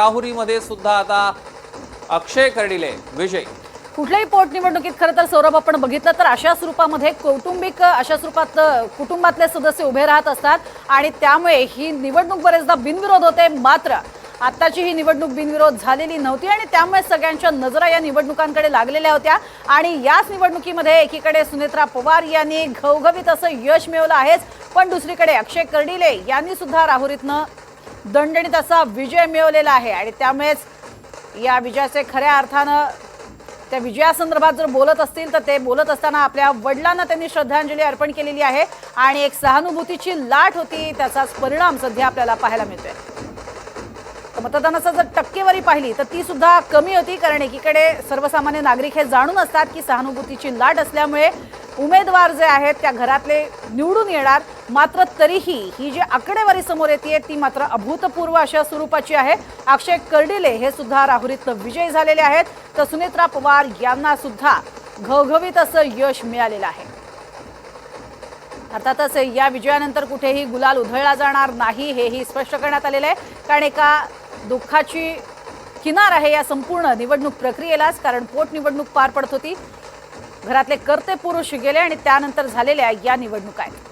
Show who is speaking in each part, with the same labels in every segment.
Speaker 1: राहुरीमध्ये सुद्धा आता अक्षय कर्डिले विजय।
Speaker 2: कुठल्याही पोटनिवडणुकीत खरं तर सौरभ आपण बघितलं तर अशा स्वरूपामध्ये कौटुंबिक अशा स्वरूपात कुटुंबातले सदस्य उभे राहत असतात आणि त्यामुळे ही निवडणूक बरेचदा बिनविरोध होते। मात्र आताची ही निवडणूक बिनविरोध झालेली नव्हती आणि त्यामुळे सगळ्यांच्या नजरा या निवडणुकांकडे लागलेल्या होत्या आणि याच निवडणुकीमध्ये एकीकडे सुनेत्रा पवार यांनी घवघवीत असं यश मिळवलं आहेच, पण दुसरीकडे अक्षय कर्डिले यांनी सुद्धा राहुरीतनं दणदणीत असा विजय मिळवलेला आहे आणि त्यामुळेच या विजयाचे खऱ्या अर्थानं त्या विजयासंदर्भात जर बोलत असतील तर ते बोलत असताना आपल्या वडिलांना त्यांनी श्रद्धांजली अर्पण केलेली आहे आणि एक सहानुभूतीची लाट होती, त्याचाच परिणाम सध्या आपल्याला पाहायला मिळतोय। मतदानाचा जर टक्केवारी पाहिली तर ती सुद्धा कमी होती, कारण एकीकडे सर्वसामान्य नागरिक हे जाणून असतात की सहानुभूतीची लाट असल्यामुळे उमेदवार जे आहेत त्या घरातले निवडून येणार। मात्र तरीही ही जी आकडेवारी समोर येते ती मात्र अभूतपूर्व अशा स्वरूपाची आहे। अक्षय कर्डिले हे सुद्धा राहुरीत विजयी झालेले आहेत, तर सुनेत्रा पवार यांना सुद्धा घवघवीत असं यश मिळालेलं आहे। अर्थातच या विजयानंतर कुठेही गुलाल उधळला जाणार नाही हेही स्पष्ट करण्यात आलेलं आहे, कारण एका दुःखाची किनार आहे या संपूर्ण निवडणूक प्रक्रियेलाच, कारण पोटनिवडणूक पार पडत होती, घरातले कर्ते पुरुष गेले आणि त्यानंतर झालेल्या या निवडणुका आहेत।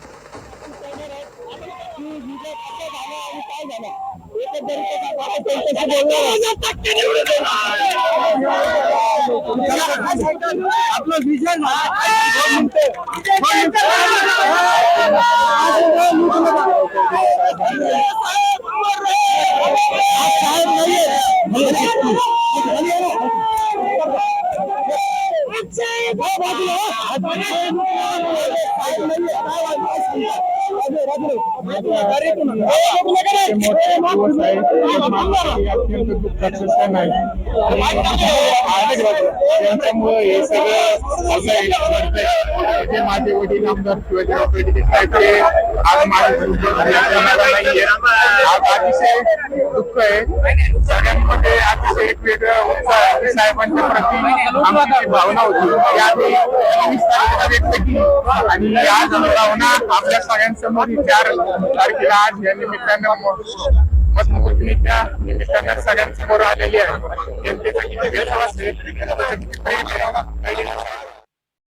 Speaker 3: माझे वडील आमदार शिवाजीराव पेडणे साहेब आज नाहीये, आज अतिशय दुःख आहे सगळ्यांमध्ये, अतिशय एक वेगळं उत्साह साहेबांच्या प्रती आमची भावना होती याआधी 20 तारखेला व्यक्त केली आणि आज ही भावना आपल्या सगळ्यांसमोर 4 तारखेला आज या निमित्तानं मतमोजणीच्या निमित्तानं सगळ्यांसमोर आलेली आहे। जनतेचा किती विश्वास आहे